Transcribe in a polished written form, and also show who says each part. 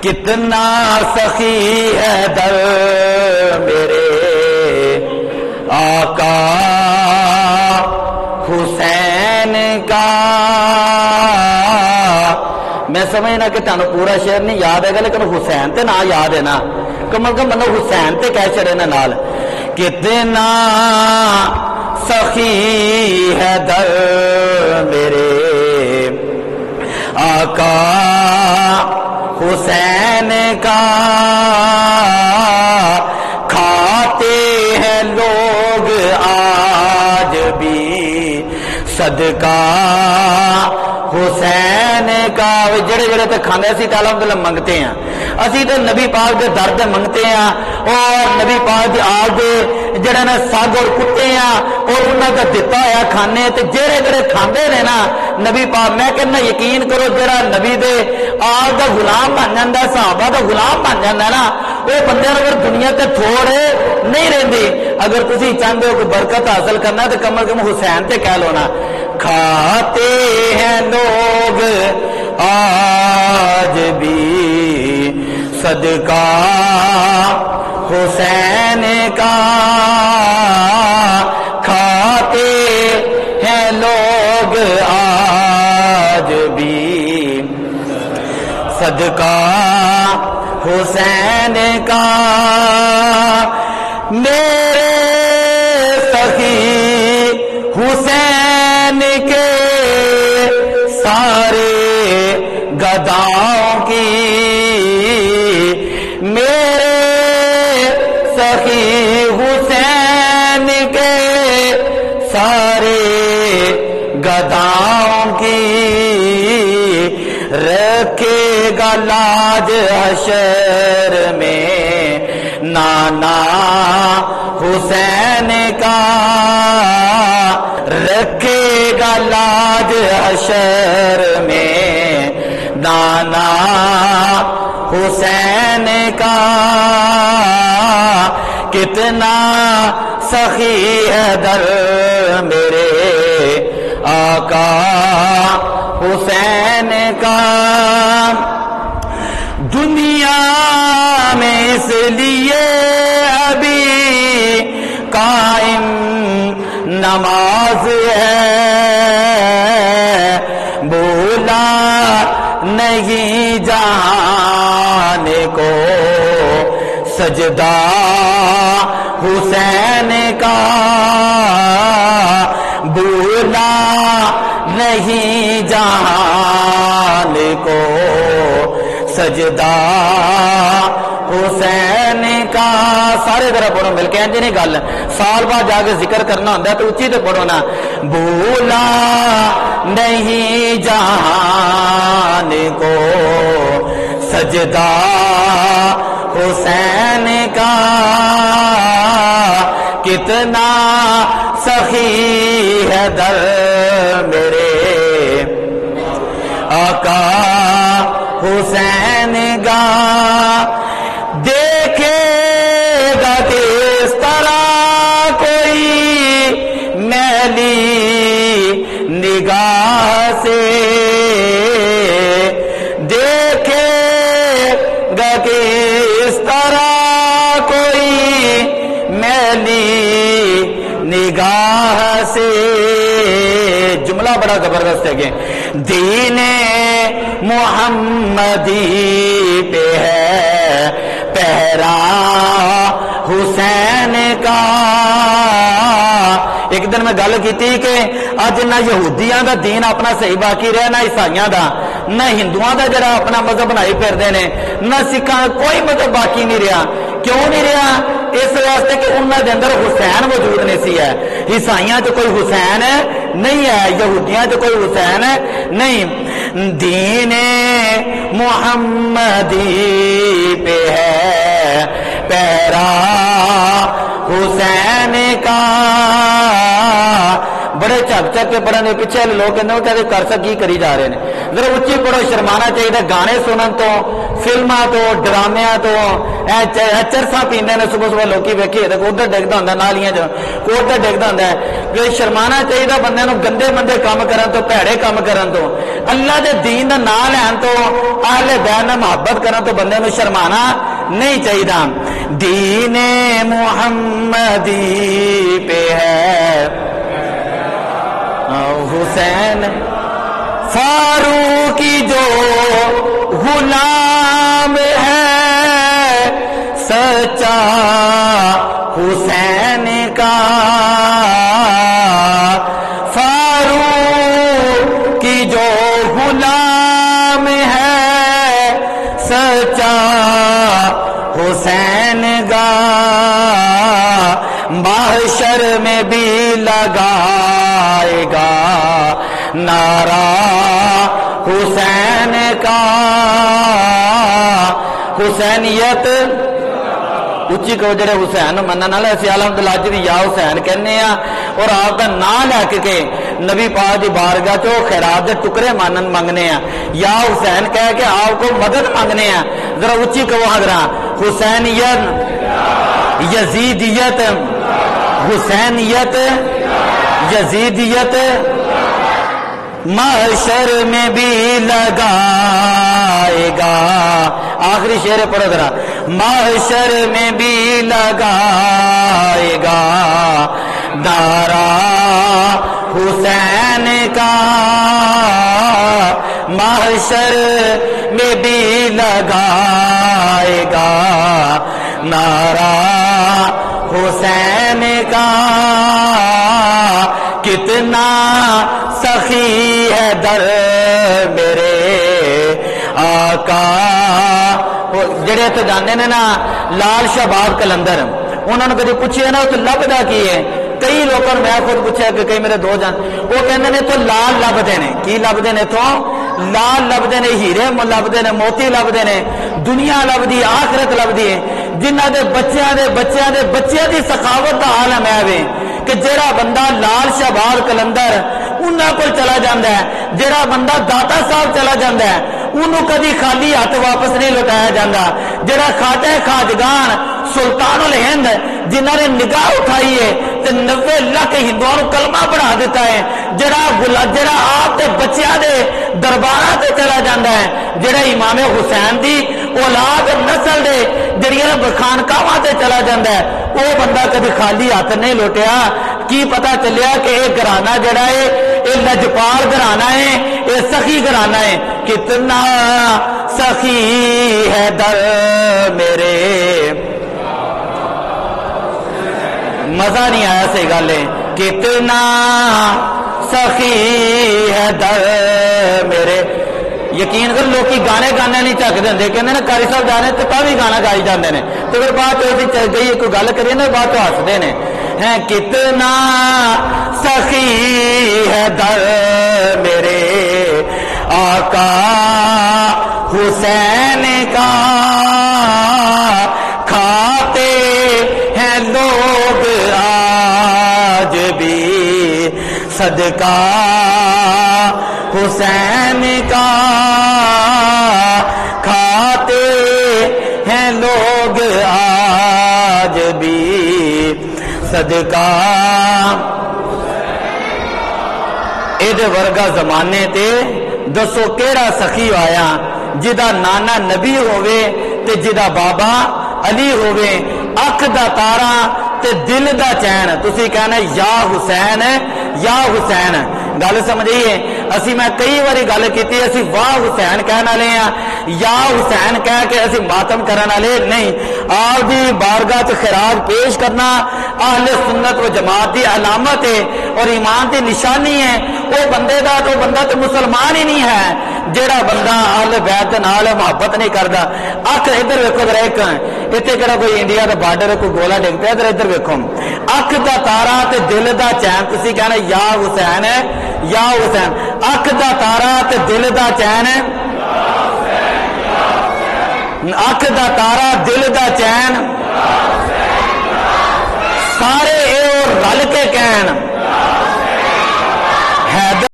Speaker 1: کتنا سخی ہے در میرے آقا حسین کا. میں سمجھنا کہ تمہیں پورا شعر نہیں یاد ہے گا لیکن حسین تے نہ یاد ہے نا, کم از کم منو حسین تے کہہ چڑے نا نال. کتنا سخی ہے در میرے آقا حسین کا, کھاتے ہیں لوگ آج بھی صدقہ حسین کا. جڑے جڑے تے کھاندے اسی تعالیٰ الحمدللہ منگتے ہیں, اسی تے نبی پاک دے درد منگتے ہیں اور نبی پاک دی آگ دے جڑے نے ساگ اور کتے ہیں اور انہاں دا دتا ہوا کھانے. تے جڑے جڑے کھاندے نے نا نبی پاک, میں کہنا یقین کرو جڑا نبی دے آگ دا غلام بن جاندا ہے, صحابہ دا غلام بن جاندا ہے نا, وہ بندے اگر دنیا تے تھوڑے نہیں رہندی. اگر تسی چاہندے ہو کہ برکت حاصل کرنا تو کم از کم حسین تے کہہ لو نا. کھاتے ہیں لوگ آج بھی صدقہ حسین کا, کھاتے ہیں لوگ آج بھی صدقہ حسین کا. میرے سخی حسین کے سارے گداؤں کی, میرے سخی حسین کے سارے گداؤں کی, رکھے گا لاج حشر میں نانا حسین کا, رکھے گا لاج حشر میں نانا حسین کا. کتنا سخی ہے در میرے آقا حسین کا. دنیا میں اس لیے ابھی قائم نماز ہے, بولا نہیں جہان کو سجدہ حسین کا, بولا نہیں جہان کو سجدہ حسین کا. سارے ذرا پڑھو مل کے, جی نہیں گل سال بعد جا کے ذکر کرنا ہوتا ہے تو اچھی تو پڑھو نا. بولا نہیں جہان کو سجدہ حسین کا, کتنا سخی ہے در میرے آقا حسین کا. دیکھے گا کس طرح کوئی میلی نگاہ سے, دیکھے گا کس طرح کوئی میلی نگاہ سے. جملہ بڑا زبردست ہے کہ دین محمدی پہ ہے پہرا حسین کا. ایک دن میں گل کی تھی کہ اج نہ یہودیاں دا دین اپنا صحیح باقی رہا, نہ عیسائیاں دا, نہ ہندوؤں دا جڑا اپنا مذہب بنائی پھردے نے, نہ سکھاں کوئی مذہب باقی نہیں رہا. کیوں نہیں رہا؟ اس واسطے کہ انہاں دے اندر حسین موجود نہیں سی ہے. عیسائیاں تو کوئی حسین نہیں ہے, یہودیاں تو کوئی حسین نہیں. دین محمدی پہ ہے پیرا حسین کا. بڑے ਚੱਕ ਕੇ ਪੜਨ ਦੇ ਪਿੱਛੇ ਵਾਲੇ ਲੋਕ ਕਹਿੰਦੇ ਕਹਿੰਦੇ ਕਰ ਸਕ ਕੀ ਕਰੀ ਜਾ ਰਹੇ ਨੇ। ਜ਼ਰਾ ਉੱਚੀ ਪੜੋ, ਸ਼ਰਮਾਣਾ ਚਾਹੀਦਾ। ਗਾਣੇ ਸੁਣਨ ਤੋਂ, ਫਿਲਮਾਂ ਤੋਂ, ਡਰਾਮਿਆਂ ਤੋਂ, ਚਰਸਾ ਪੀਂਦੇ ਨੇ ਸੁਬਹ ਸੁਬਹ ਲੋਕੀ ਵੇਖੇ ਤਾਂ ਉਧਰ ਡਿੱਗਦਾ ਹੁੰਦਾ, ਨਾਲੀਆਂ 'ਚ ਉਧਰ ਡਿੱਗਦਾ ਹੁੰਦਾ। ਕਿ ਸ਼ਰਮਾਣਾ ਚਾਹੀਦਾ ਬੰਦਿਆਂ ਨੂੰ ਗੰਦੇ ਮੰਦੇ ਕੰਮ ਕਰਨ ਤੋਂ, ਭੈੜੇ ਕੰਮ ਕਰਨ ਤੋਂ, ਅੱਲਾ ਦੇ ਦੀਨ ਦਾ ਨਾਂ ਲੈਣ ਤੋਂ, ਅਹਲੇ ਬੈਤ ਨਾਲ ਮੁਹੱਬਤ ਕਰਨ ਤੋਂ ਬੰਦਿਆਂ ਨੂੰ ਸ਼ਰਮਾਣਾ نہیں چاہیے۔ دین محمدی پہ ہے حسین فاروقی جو غلام ہے، سچا حسین کا فاروقی جو غلام ہے، سچا حسین گا محشر میں بھی لگائے گا نعرہ حسین کا۔ حسینیت اچھی کہو جڑے حسین منن والے اسی الحمدللہ اج بھی یا حسین کہنے ہیں اور آپ کا نام لے کے نبی پاک دی بارگاہ چو خیرات دے ٹکڑے منگنے ہیں، یا حسین کہہ کے آپ کو مدد مانگنے ہیں۔ ذرا اچھی کہو حضرات، حسینیت، یزیدیت، حسینیت، یزیدیت محشر میں بھی لگائے گا۔ آخری شعر پڑھو ذرا، محشر میں بھی لگائے گا نعرہ حسین کا، محشر میں بھی لگائے گا نعرہ حسین کا۔ کتنا سخی ہے در میرے آقا، جڑے تو جانے نے نا لال شہباز کلندر، انہوں نے کدی پوچھے نا تو لبدا کی ہے؟ کئی لوگوں نے میں خود پوچھا کہ کئی میرے دو جان وہ کہندے نے تو لال لبدے نے، کی لبدے نے؟ تو لال لبدے نے، ہیرے لبدے نے، موتی لبدے نے، دنیا لبدی، آخرت لبدی ہے، جنہ دے بچیاں دے بچیاں دے بچیاں دی سخاوت دا عالم ہے وے کہ جڑا بندہ لال شہباز کلندر انہاں کول چلا جاندا ہے، جڑا بندہ داتا صاحب چلا جاندا ہے انہوں کدی خالی ہاتھ واپس نہیں لوٹایا جاتا، جڑا خواجہ خواجگان سلطان الہند جنہوں نے نگاہ اٹھائی ہے تے 90 لاکھ ہندوؤں کلمہ پڑھا دیتا ہے، جڑا آپ دے بچیاں دے درباراں تے چلا جاندا ہے، جڑا امام حسین دی اولاد نسل دے جڑیاں خانقاہاں تے چلا جاندا ہے، وہ بندہ کبھی خالی ہاتھ نہیں لوٹیا۔ کی پتہ چلیا کہ یہ گھرانہ جڑا ہے یہ لجپال گھرانہ ہے، یہ سخی گھرانہ ہے۔ کتنا سخی ہے در میرے، مزہ نہیں آیا سی گل ہے، کتنا سخی ہے در میرے۔ یقین کر لوگ گانے گانے نہیں چک دیں، کہتے ہیں کاری صاحب جانے تو بھی گانا گائی جاتے ہیں، تو پھر بعد چل گئی کوئی گل کریے نا بعد تو ہستے ہیں۔ کتنا سخی ہے در میرے آقا حسین کا، کھاتے ہیں لوگ آج بھی صدقہ حسین کا، کھاتے ہیں لوگ آج بھی صدقہ۔ ایدے ورگا زمانے تے دسو کیڑا سخی آیا جدا نانا نبی ہوئے تے جدا بابا علی ہوئے، اکھ دا تارا تے دل دا چین، تسی کہنا یا حسین یا حسین۔ گل سمجھئیے اسی میں کئی باری گل کیتی، اسی واہ حسین کہنا لے ہیں یا حسین کہہ کے اسی ماتم کرنا لے نہیں۔ آپ دی بارگاہ چ خراج پیش کرنا اہل سنت و جماعت دی علامت ہے اور ایمان دی نشانی ہے۔ وہ بندے دا تو بندہ تو مسلمان ہی نہیں ہے جیڑا بندہ اہل بیت نال محبت نہیں کردا۔ اکھ ادھر ویکھو ذرا، ایک اتنے کہڑا کوئی انڈیا دا بارڈر کوئی گولا ڈگ پیا، ادھر ویکھو، اکھ دا تارا تے دل دا چین، تسی کہنا یا حسین ہے یا حسین، اکھ دا تارا تے دل دا چین ہے، اکھ دا تارا دل دا چین، سارے اے رل کے کہن